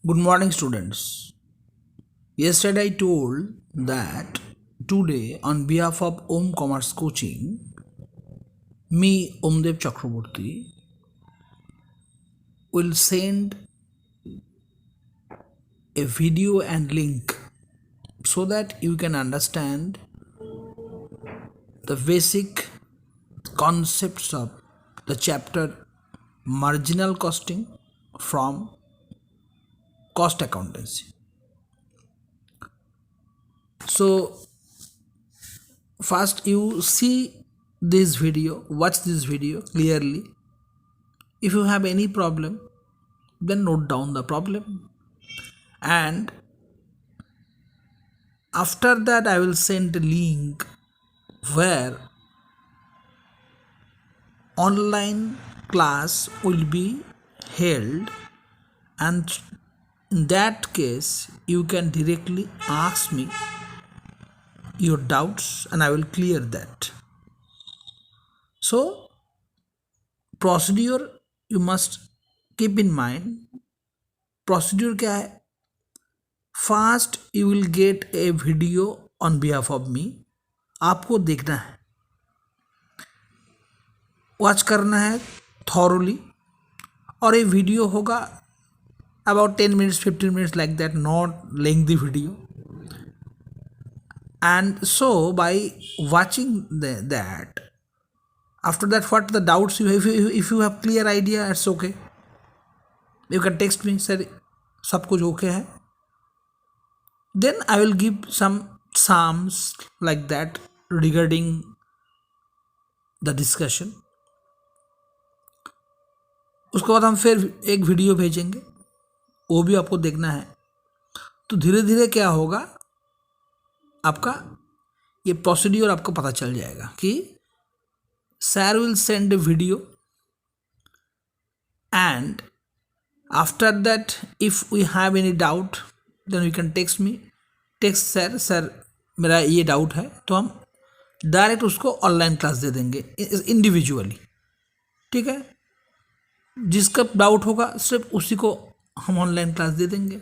Good morning, students. Yesterday I told that today, on behalf of Om Commerce Coaching, me, Omdev Chakraborty, will send a video and link so that you can understand the basic concepts of the chapter marginal costing from cost accountancy. So, first you see this video, watch this video clearly. If you have any problem, then note down the problem, and after that I will send a link where online class will be held, and in that case you can directly ask me your doubts and I will clear that. So procedure you must keep in mind. Procedure क्या है? First you will get a video on behalf of me. आपको देखना है, watch करना है thoroughly, और ये video होगा about 10 minutes 15 minutes like that, not lengthy video. And so by watching that, after that what the doubts you have, if you have clear idea, it's okay, you can text me, sir सब कुछ okay है. Then I will give some psalms like that regarding the discussion. उसके बाद हम फिर एक video भेजेंगे, वो भी आपको देखना है. तो धीरे धीरे क्या होगा, आपका ये प्रोसीड्यूर आपको पता चल जाएगा कि sir will send a video, and after that if we have any doubt then you can text me, text sir मेरा ये डाउट है, तो हम डायरेक्ट उसको ऑनलाइन क्लास दे देंगे इंडिविजुअली. ठीक है, जिसका डाउट होगा सिर्फ उसी को हम ऑनलाइन क्लास दे देंगे,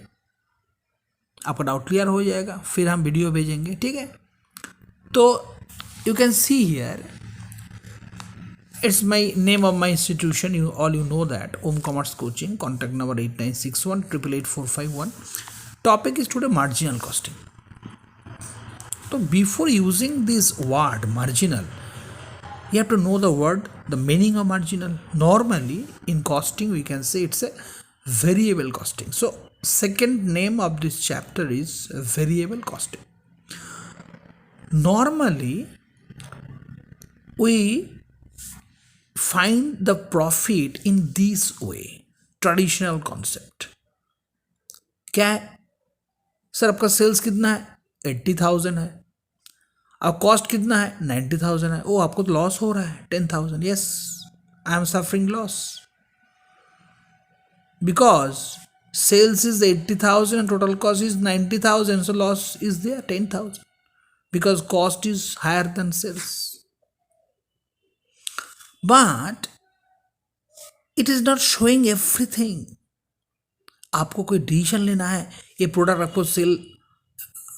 आपका डाउट क्लियर हो जाएगा, फिर हम वीडियो भेजेंगे. ठीक है, तो you can see here, it's my name of my institution, you all you know that, Om commerce coaching. Contact number 8961888451. Topic is today marginal costing. तो before using this word marginal, you have to know the word, the meaning of marginal. Normally in costing we can say it's a variable costing. So second name of this chapter is variable costing. Normally we find the profit in this way. Traditional concept क्या है? Sir आपका sales कितना है? 80,000 है. अब cost कितना है? 90,000 है. ओ आपको तो लॉस हो रहा है 10,000. Yes, I am suffering loss because sales is 80,000 and total cost is 90,000, so loss is there 10,000 because cost is higher than sales. But it is not showing everything. आपको कोई डिसीजन लेना है, ये प्रोडक्ट आपको cell,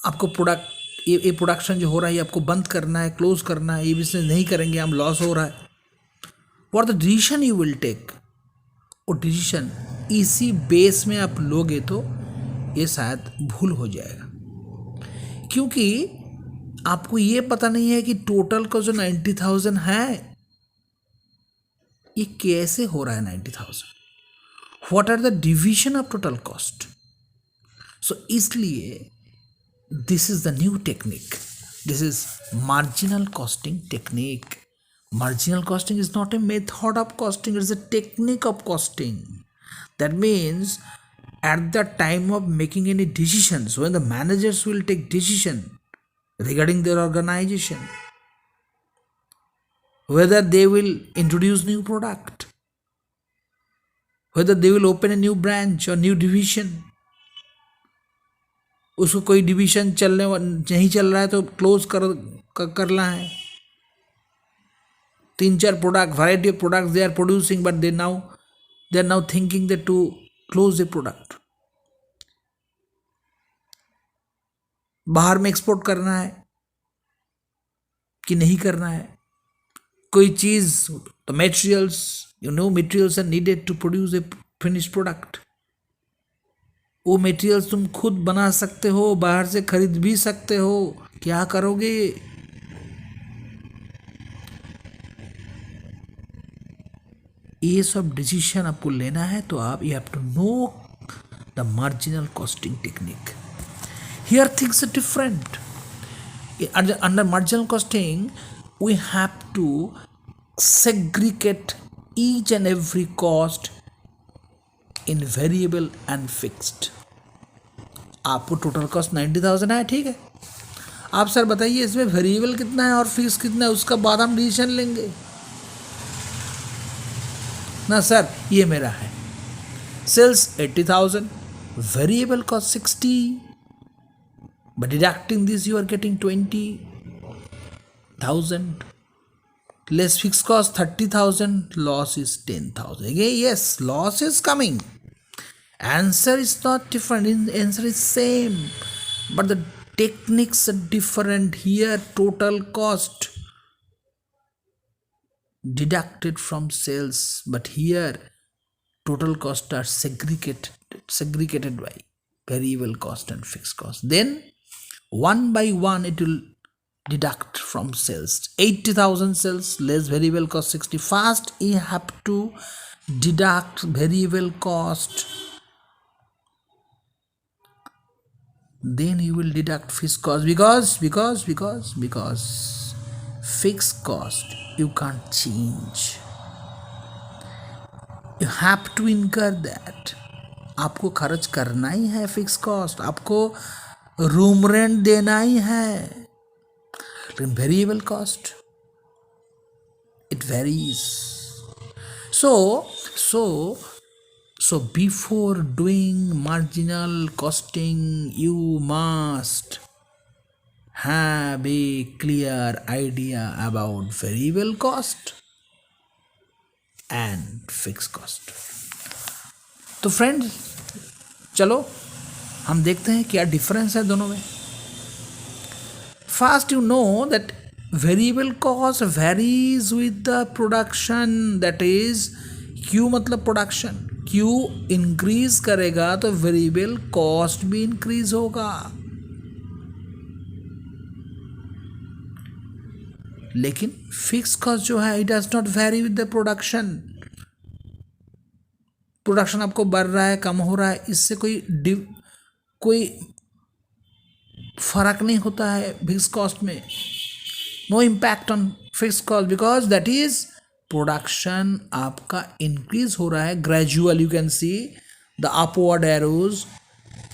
आपको product ये production जो हो रहा है ये आपको बंद करना है, क्लोज करना है, ये बिजनेस नहीं करेंगे हम, लॉस हो रहा है. What the decision you will take, वो डिसीजन इसी बेस में आप लोगे तो ये शायद भूल हो जाएगा, क्योंकि आपको ये पता नहीं है कि टोटल का जो 90,000 है ये कैसे हो रहा है 90,000. What are the division of total cost. So इसलिए this is the new technique. This is marginal costing technique. Marginal costing is not a method of costing, it's a technique of costing. That means at the time of making any decisions, when the managers will take decision regarding their organization, whether they will introduce new product, whether they will open a new branch or new division, उसको कोई division चलने नहीं चल रहा है तो close करना है. 3-4 product, variety of products they are producing, but they are now thinking that to close the product. बाहर में एक्सपोर्ट करना है कि नहीं करना है, कोई चीज, तो materials, materials are needed to produce a finish product. वो मटेरियल्स तुम खुद बना सकते हो, बाहर से खरीद भी सकते हो, क्या करोगे? ये सब डिसीजन आपको लेना है, तो आप you have to know the marginal costing technique. Here things are different. Under marginal costing, we have to segregate each and every cost in variable and fixed. आपको टोटल कॉस्ट 90,000 है, ठीक है। आप सर बताइए इसमें वेरिएबल कितना है और फिक्स कितना है, उसका बाद हम डिसीजन लेंगे ना। सर ये मेरा है, sales 80,000, variable cost 60, but deducting this you are getting 20,000, less fixed cost 30,000, loss is 10,000. Again, yes, loss is coming. Answer is not different, answer is same, but the techniques are different. Here total cost deducted from sales, but here total costs are segregated by variable cost and fixed cost. Then one by one it will deduct from sales. 80,000 sales, less variable cost 60. First you have to deduct variable cost, then you will deduct fixed cost, because fixed cost you can't change, you have to incur that. आपको खर्च करना ही है fix cost, आपको room rent देना ही है। लेकिन variable cost it varies. So before doing marginal costing, you must have a clear idea about variable cost and fixed cost. तो friends चलो हम देखते हैं क्या डिफरेंस है दोनों में। First you know that variable cost varies with the production, that is Q मतलब प्रोडक्शन, क्यू इंक्रीज करेगा तो वेरिएबल कॉस्ट भी इंक्रीज होगा। लेकिन फिक्स कॉस्ट जो है it does not very with the production. Production आपको बढ़ रहा है कम हो रहा है, इससे कोई फर्क नहीं होता है फिक्स कॉस्ट में। No impact on fix cost because that is production आपका इंक्रीज हो रहा है gradual, you can see the upward arrows,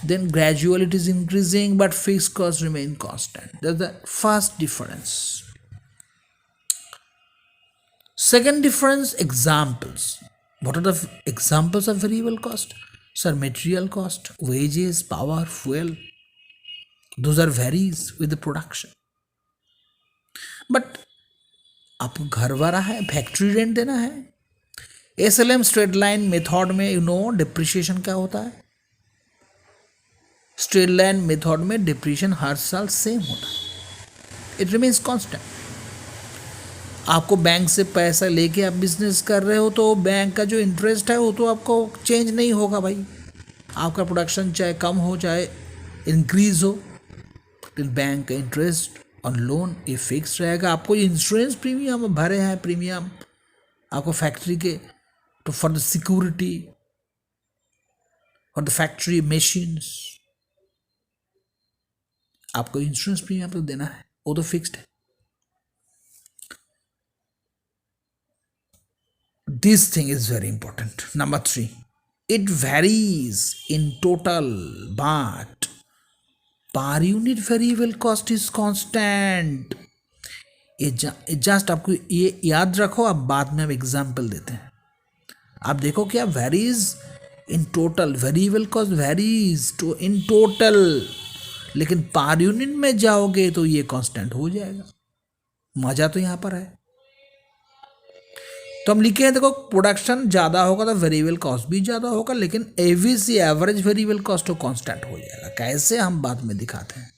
then gradually it is increasing but fixed costs remain constant. That's the first difference. Second difference, examples. What are the examples of variable cost? Sir, material cost, wages, power, fuel. Those are varies with the production. But आपको घर वाला है, factory rent देना है। SLM straight line method में you know depreciation क्या होता है। स्ट्रेट लाइन मेथड में डिप्रिसिएशन हर साल सेम होता है, इट रिमेन्स कांस्टेंट। आपको बैंक से पैसा लेके आप बिजनेस कर रहे हो तो बैंक का जो इंटरेस्ट है वो तो आपको चेंज नहीं होगा भाई। आपका प्रोडक्शन चाहे कम हो चाहे इंक्रीज हो, लेकिन बैंक का इंटरेस्ट ऑन लोन ये फिक्स रहेगा। आपको इंश्योरेंस प्रीमियम भरे हैं, प्रीमियम आपको फैक्ट्री के तो for the security for the factory machines आपको इंश्योरेंस प्रीमियम तो देना है, वो तो फिक्स्ड है। This thing is very important. Number 3, it varies in total but per unit variable cost is constant. ये जस्ट आपको ये याद रखो, आप बाद में हम एग्जाम्पल देते हैं। आप देखो क्या varies in total, variable cost varies too in total, लेकिन पर यूनिट में जाओगे तो ये कांस्टेंट हो जाएगा। मजा तो यहाँ पर है। तो हम लिखे हैं देखो, प्रोडक्शन ज़्यादा होगा तो वेरिएबल कॉस्ट भी ज़्यादा होगा, लेकिन एवरेज वेरिएबल कॉस्ट तो कांस्टेंट हो जाएगा। कैसे हम बाद में दिखाते हैं।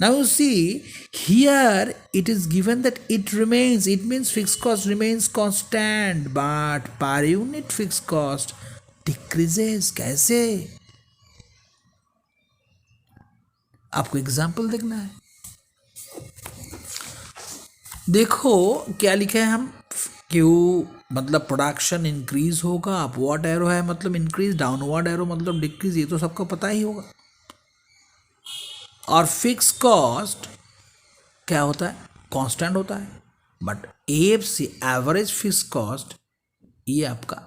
Now you see here it is given that it remains, it means fixed cost remains constant but per unit fixed cost decreases. कैसे? आपको एग्जाम्पल देखना है. देखो क्या लिखा है हम, क्यू मतलब प्रोडक्शन इंक्रीज होगा, अपवर्ड एरो है मतलब इंक्रीज, डाउनवर्ड एरो मतलब डिक्रीज, ये तो सबको पता ही होगा. और फिक्स कॉस्ट क्या होता है? कांस्टेंट होता है. But AFC average fix cost ये आपका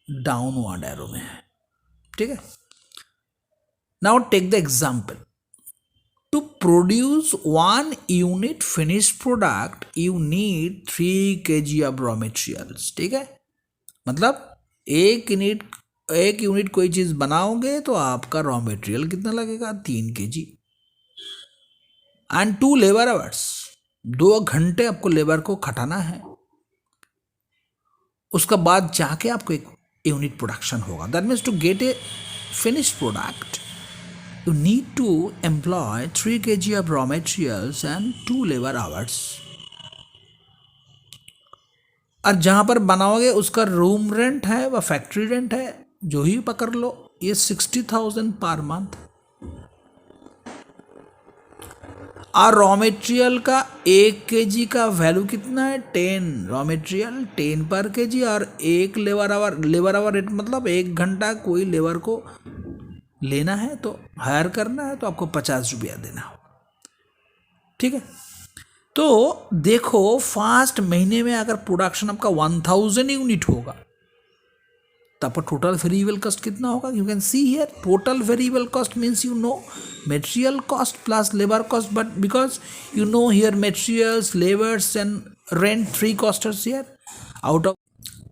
डाउनवर्ड एरो में है. ठीक है. Now take the example. To produce 1 unit finish product you need 3 kg of raw materials. ठीक है, मतलब एक यूनिट कोई चीज बनाओगे तो आपका रॉ मटेरियल कितना लगेगा? 3 kg. एंड 2 लेबर आवर्स, 2 घंटे आपको लेबर को खटाना है. उसका बाद जाके आपको एक यूनिट प्रोडक्शन होगा. That means to get a finish product you need to employ 3 kg of raw materials and 2 labor hours. और जहां पर बनाओगे उसका रूम रेंट है व फैक्ट्री रेंट है, जो ही पकड़ लो, ये 60,000 पर मंथ. और रॉ मटेरियल का 1 kg का वैल्यू कितना है? 10. रॉ मटेरियल 10 पर kg और 1 लेबर आवर रेट मतलब 1 घंटा कोई लेबर को लेना है तो हायर करना है तो आपको 50 रुपया देना होगा. ठीक है. तो देखो फर्स्ट महीने में अगर प्रोडक्शन आपका 1000 यूनिट होगा तो आपका टोटल वेरिएबल कॉस्ट कितना होगा? You can see here total variable cost means you know material cost plus labour cost, but because you know here materials, labours and rent 3 costers here out of.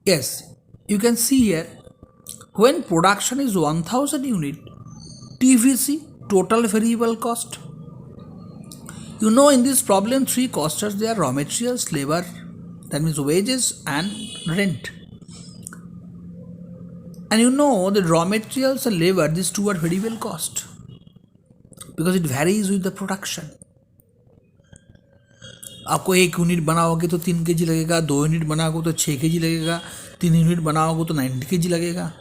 Yes, you can see here when production is 1000 unit TVC, total variable cost. You know in this problem 3 costers, they are raw materials, labor, that means wages and rent. And you know the raw materials and labor, these two are variable cost because it varies with the production. आपको 1 unit बनाओगे तो 3 kg लगेगा, 2 unit बनाओगे तो 6 kg लगेगा, 3 unit बनाओगे तो 90 kg लगेगा,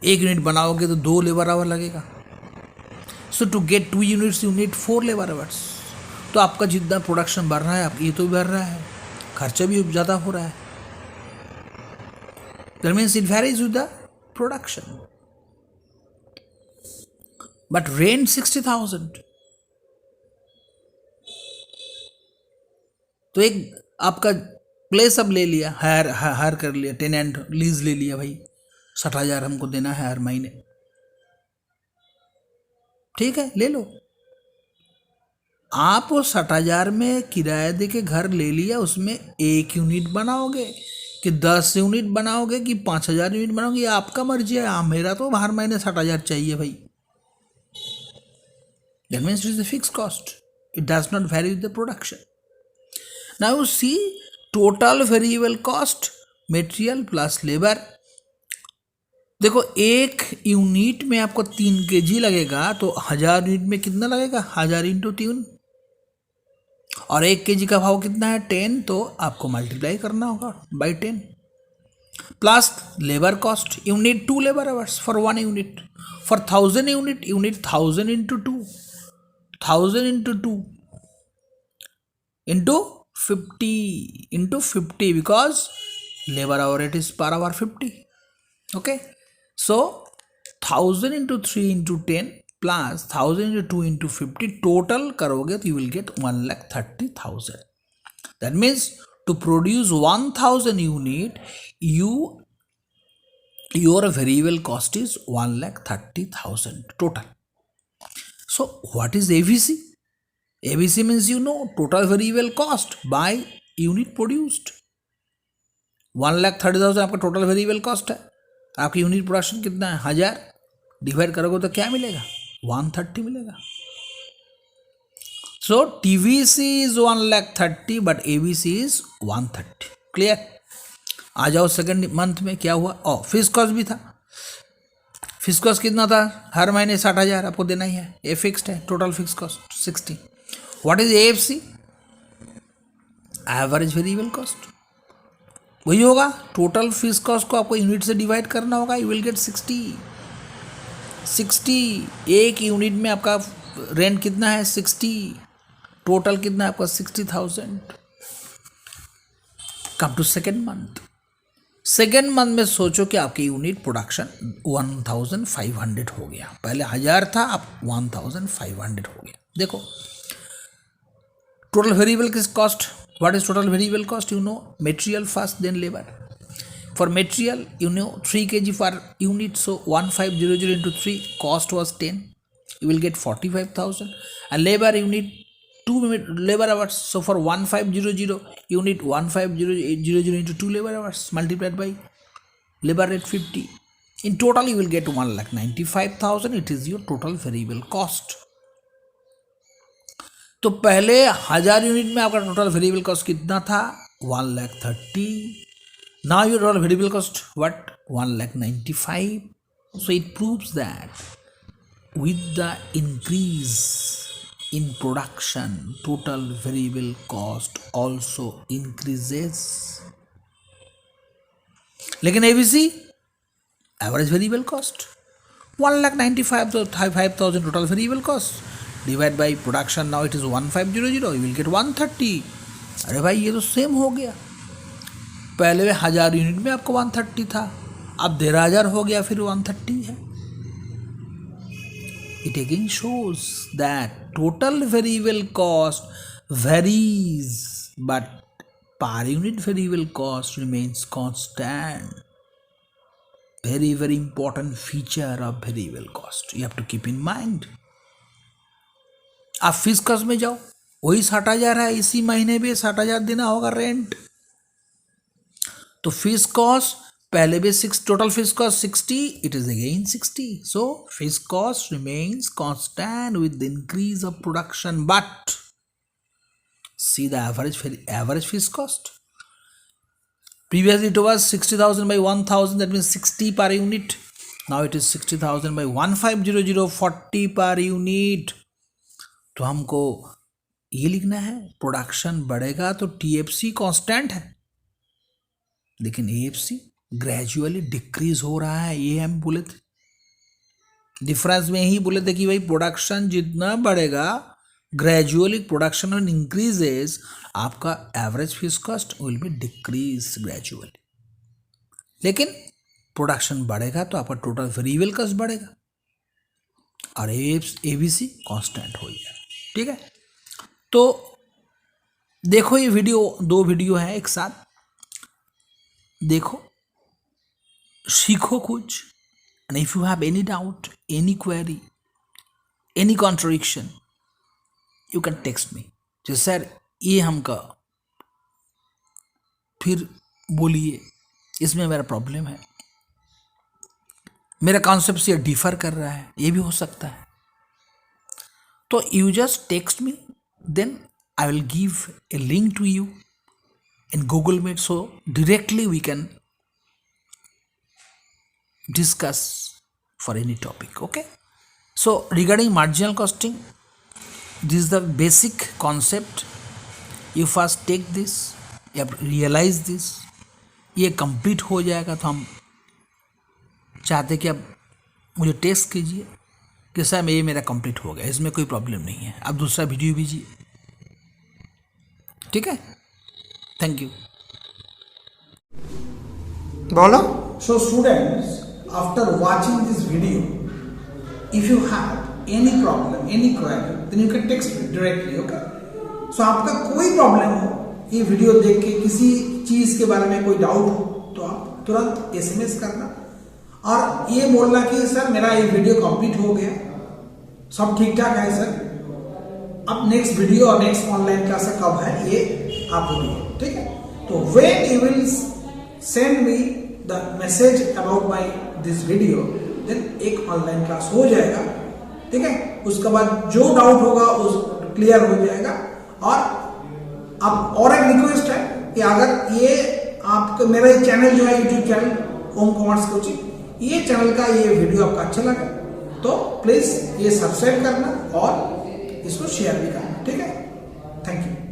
1 यूनिट बनाओगे तो 2 लेबर आवर लगेगा. So to get 2 units you need 4 labour hours. तो आपका जितना प्रोडक्शन बढ़ रहा है आप ये तो बढ़ रहा है, खर्चा भी ज़्यादा हो रहा है. That means it varies with the production. But rent 60,000. तो एक आपका प्लेस अब ले लिया, हायर कर लिया, टेनेंट लीज ले लिया, भाई 60,000 हमको देना है हर महीने. ठीक है, ले लो. आप वो 60,000 में किराया दे के घर ले लिया, उसमें 1 यूनिट बनाओगे कि 10 यूनिट बनाओगे कि 5,000 यूनिट बनाओगे, ये आपका मर्जी है. मेरा तो हर महीने 60,000 चाहिए भाई. That means it is the fix cost, it does not vary with the production. Now you see total variable cost material plus labour. देखो 1 यूनिट में आपको 3 kg लगेगा तो 1000 यूनिट में कितना लगेगा? 1000 इंटू 3. और 1 kg का भाव कितना है? 10. तो आपको मल्टीप्लाई करना होगा by 10 plus labour cost. You need 2 labour hours for 1 unit. For 1000 unit you need 1000 into 2, 1000 into 2 into 50 because labor hour rate is per hour 50. Okay, so 1000 into 3 into 10 plus 1000 into 2 into 50 total करोगे तो you will get 1,30,000. That means to produce 1000 unit your variable cost is 1,30,000 total. So what is ABC? ABC means you know total variable cost by unit produced. 1,30,000 आपका total variable cost है. आपकी unit production कितना है? 1000. Divide करोगे तो क्या मिलेगा? 130 मिलेगा. So TVC is 1,30,000 but ABC is 130. Clear? आ जाओ सेकेंड मंथ में क्या हुआ. फिक्स कॉस्ट भी था. फिक्स कॉस्ट कितना था, हर महीने 60,000 आपको देना ही है, ये फिक्स्ड है, total fix cost 60। What is AFC, average variable cost, वही होगा, टोटल फिक्स कॉस्ट को आपको यूनिट से डिवाइड करना होगा, यू विल गेट 60। एक यूनिट में आपका रेंट कितना है 60, टोटल कितना है आपका 60,000। Come to second month, second month में सोचो कि आपकी यूनिट प्रोडक्शन 1500 हो गया, पहले 1000 था, अब 1500 हो गया। देखो टोटल वेरिएबल किस cost, what is total variable cost, you know material first then labour. For material, you know 3 kg per unit, so 1500 into 3, cost was 10. You will get 45,000. And labor, you need 2 labor hours. So for 1500, you need 1500 into 2 labor hours multiplied by labor rate 50. In total, you will get 1,95,000. It is your total variable cost. तो पहले 1000 unit में आपका total variable cost कितना था, 1,30,000। Now your total variable cost what, 1,95,000. So it proves that with the increase in production, total variable cost also increases. लेकिन ABC average variable cost 1,95,000 total variable cost divide by production, now it is 1500, you will get 130. अरे भाई ये तो same हो गया, पहले 1000 unit में आपको 130 था, अब 1,500 हो गया, फिर 130 है। It again shows that total variable cost varies but per unit variable cost remains constant. Very very important feature of variable cost, you have to keep in mind. आप फिक्स कॉस्ट में जाओ, वही 60,000 है, इसी महीने भी 60,000 देना होगा रेंट, तो फिक्स कॉस्ट पहले भी 6, total fix cost 60, it is again 60. So fix cost remains constant with the increase of production, but see the average fix cost. Previously it was 60,000 by 1,000, that means 60 per unit. Now it is 60,000 by 1500, 40 per unit. तो हमको ये लिखना है, production बढ़ेगा तो TFC constant है, लेकिन AFC gradually decrease हो रहा है, ये हम बोले थे डिफरेंस में ही बोले थे कि भाई प्रोडक्शन जितना बढ़ेगा ग्रेजुअली प्रोडक्शन और इंक्रीजेस, आपका average fix cost will be decrease gradually, लेकिन प्रोडक्शन बढ़ेगा तो आपका टोटल वेरिएबल कॉस्ट बढ़ेगा और ABC कांस्टेंट हो जाएगा. ठीक है, तो देखो ये वीडियो, 2 वीडियो है एक साथ, देखो सीखो कुछ. And if you have any doubt, any query, any contradiction, you can text मी, जो सर ये हमका फिर बोलिए, इसमें मेरा प्रॉब्लम है, मेरा कॉन्सेप्ट से डिफर कर रहा है, ये भी हो सकता है. तो you just text me, then I will give a link to you in Google Meet, so directly we can discuss for any topic. Okay, so regarding marginal costing, this is the basic concept. You first take this, you have to realize this. ये complete हो जाएगा तो हम चाहते कि आप मुझे text कीजिए कि सर ये मेरा कंप्लीट हो गया, इसमें कोई प्रॉब्लम नहीं है, आप दूसरा वीडियो भेजिए. ठीक है, thank you. Bola? So students, after watching this video, if you have any problem, any query, then you can text me directly. Okay, so आपका कोई प्रॉब्लम हो, ये वीडियो देख के किसी चीज के बारे में कोई डाउट हो, तो आप तुरंत SMS करना और ये बोलना कि सर मेरा ये वीडियो कंप्लीट हो गया, सब ठीक ठाक है सर, अब नेक्स्ट वीडियो और नेक्स्ट ऑनलाइन क्लास कब है ये आप बोलिए. ठीक है, तो when you will send me the message about my this video, then एक ऑनलाइन क्लास हो जाएगा. ठीक है, उसके बाद जो डाउट होगा उस क्लियर हो जाएगा. और अब और एक रिक्वेस्ट है कि अगर ये आपका मेरा चैनल जो है यूट्यूब चैनल ओम कॉमर्स कोचिंग, ये चैनल का ये वीडियो आपका अच्छा लगा तो प्लीज ये सब्सक्राइब करना और इसको शेयर भी करना, ठीक है। Thank you.